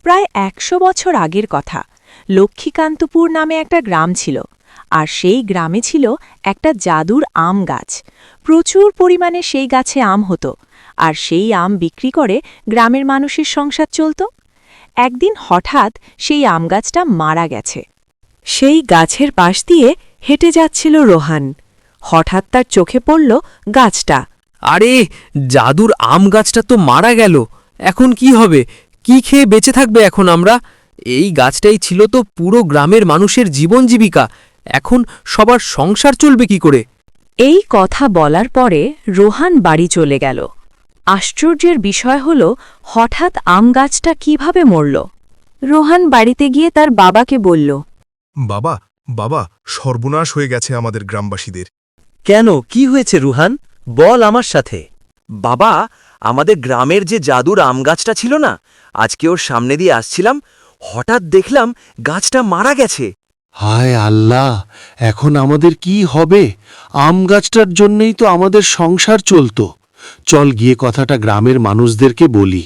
প্রায় ১০০ বছর আগের কথা। লক্ষ্মীকান্তপুর নামে একটা গ্রাম ছিল, আর সেই গ্রামে ছিল একটা জাদুর আম গাছ। প্রচুর পরিমাণে সেই গাছে আম হতো, আর সেই আম বিক্রি করে গ্রামের মানুষের সংসার চলত। একদিন হঠাৎ সেই আম গাছটা মারা গেছে। সেই গাছের পাশ দিয়ে হেঁটে যাচ্ছিল রোহান। হঠাৎ তার চোখে পড়ল গাছটা। আরে, জাদুর আম গাছটা তো মারা গেল। এখন কি হবে? কি খেয়ে বেঁচে থাকবে এখন আমরা? এই গাছটাই ছিল তো পুরো গ্রামের মানুষের জীবন জীবিকা। এখন সবার সংসার চলবে কি করে? এই কথা বলার পরে রোহান বাড়ি চলে গেল। আশ্চর্যের বিষয় হল, হঠাৎ আম গাছটা কিভাবে মরল। রোহান বাড়িতে গিয়ে তার বাবাকে বলল, বাবা, বাবা, সর্বনাশ হয়ে গেছে আমাদের গ্রামবাসীদের। কেন, কি হয়েছে রুহান? বল আমার সাথে। বাবা, আমাদের গ্রামের যে জাদুর আম গাছটা ছিল না, আজকে ওর সামনে দিয়ে আসছিলাম, হঠাৎ দেখলাম গাছটা মারা গেছে। হায় আল্লাহ, এখন আমাদের কি হবে? আম গাছটার জন্যই তো আমাদের সংসার চলত। চল গিয়ে কথাটা গ্রামের মানুষদেরকে বলি।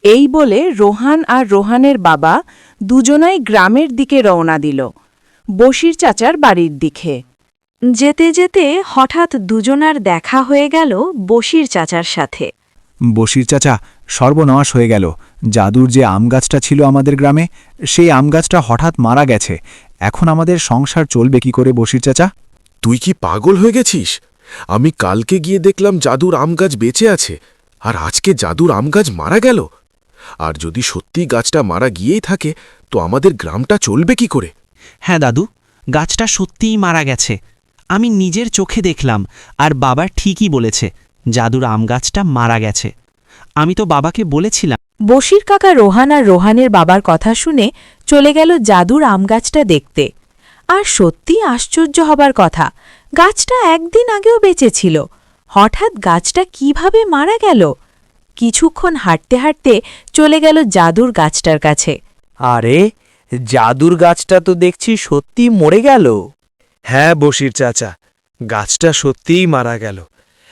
এই বলে রোহান আর রোহানের বাবা দুজনাই গ্রামের দিকে রওনা দিল, বশির চাচার বাড়ির দিকে। যেতে যেতে হঠাৎ দুজনার দেখা হয়ে গেল বশির চাচার সাথে। বশির চাচা, সর্বনাশ হয়ে গেল। জাদুর যে আম গাছটা ছিল আমাদের গ্রামে, সেই আম গাছটা হঠাৎ মারা গেছে। এখন আমাদের সংসার চলবে কি করে বশির চাচা? তুই কি পাগল হয়ে গেছিস? আমি কালকে গিয়ে দেখলাম জাদুর আম গাছ বেঁচে আছে, আর আজকে জাদুর আম গাছ মারা গেল। আর যদি সত্যি গাছটা মারা গিয়েই থাকে, তো আমাদের গ্রামটা চলবে কি করে? হ্যাঁ দাদু, গাছটা সত্যিই মারা গেছে। আমি নিজের চোখে দেখলাম, আর বাবা ঠিকই বলেছে, জাদুর আম গাছটা মারা গেছে। আমি তো বাবাকে বলেছিলাম। বশির কাকা রোহান আর রোহানের বাবার কথা শুনে চলে গেল জাদুর আম গাছটা দেখতে। আর সত্যি আশ্চর্য হবার কথা, গাছটা একদিন আগেও বেঁচে ছিল। হঠাৎ গাছটা কিভাবে মারা গেল? কিছুক্ষণ হাঁটতে হাঁটতে চলে গেল জাদুর গাছটার কাছে। আরে, জাদুর গাছটা তো দেখছি সত্যি মরে গেল। হ্যাঁ বশির চাচা, গাছটা সত্যিই মারা গেল।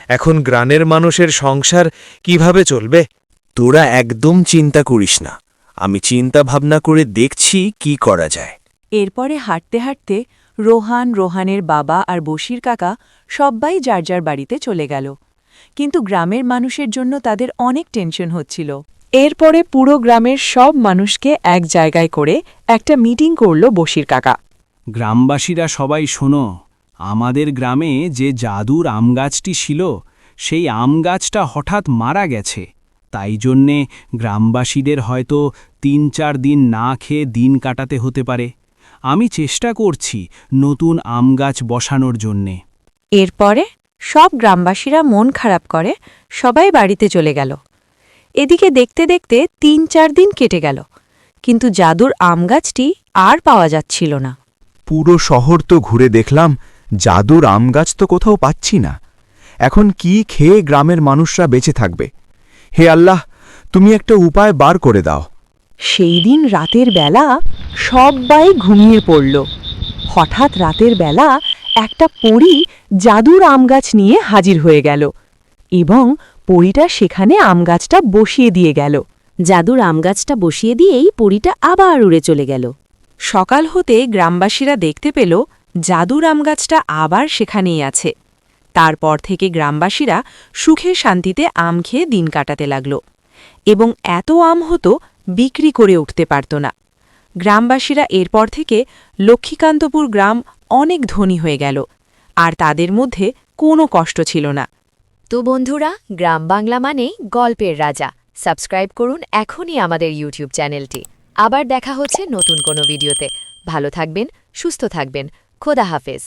এখন গ্রামের মানুষের সংসার কিভাবে চলবে? তোরা একদম চিন্তা করিস না, আমি চিন্তা ভাবনা করে দেখছি কি করা যায়। এরপরে হাঁটতে হাঁটতে রোহান, রোহানের বাবা আর বশির কাকা সবাই যার যার বাড়িতে চলে গেল। কিন্তু গ্রামের মানুষের জন্য তাদের অনেক টেনশন হচ্ছিল। এরপরে পুরো গ্রামের সব মানুষকে এক জায়গায় করে একটা মিটিং করল বশির কাকা। গ্রামবাসীরা সবাই শোনো, আমাদের গ্রামে যে জাদুর আম গাছটি ছিল, সেই আম গাছটা হঠাৎ মারা গেছে। তাই জন্যে গ্রামবাসীদের হয়তো ৩-৪ দিন না খেয়ে দিন কাটাতে হতে পারে। আমি চেষ্টা করছি নতুন আম গাছ বসানোর জন্যে। এরপরে সব গ্রামবাসীরা মন খারাপ করে সবাই বাড়িতে চলে গেল। এদিকে দেখতে দেখতে ৩-৪ দিন কেটে গেল, কিন্তু জাদুর আম গাছটি আর পাওয়া যাচ্ছিল না। পুরো শহর তো ঘুরে দেখলাম, জাদুর আম গাছ তো কোথাও পাচ্ছি না। এখন কি খেয়ে গ্রামের মানুষরা বেঁচে থাকবে? হে আল্লাহ, তুমি একটা উপায় বার করে দাও। সেই দিন রাতের বেলা সবাই ঘুমিয়ে পড়ল। হঠাৎ রাতের বেলা একটা পরী জাদুর আম গাছ নিয়ে হাজির হয়ে গেল, এবং পরীটা সেখানে আম গাছটা বসিয়ে দিয়ে গেল। জাদুর আম গাছটা বসিয়ে দিয়েই পরীটা আবার উড়ে চলে গেল। সকাল হতে গ্রামবাসীরা দেখতে পেল জাদুর আম গাছটা আবার সেখানেই আছে। তারপর থেকে গ্রামবাসীরা সুখে শান্তিতে আম খেয়ে দিন কাটাতে লাগল, এবং এত আম হতো বিক্রি করে উঠতে পারত না। গ্রামবাসীরা এরপর থেকে লক্ষ্মীকান্তপুর গ্রাম অনেক ধনী হয়ে গেল, আর তাদের মধ্যে কোনো কষ্ট ছিল না। তো বন্ধুরা, গ্রাম বাংলা মানেই গল্পের রাজা। সাবস্ক্রাইব করুন এখনই আমাদের ইউটিউব চ্যানেলটি। আবার দেখা হচ্ছে নতুন কোনো ভিডিওতে। ভালো থাকবেন, সুস্থ থাকবেন। খোদা হাফেজ।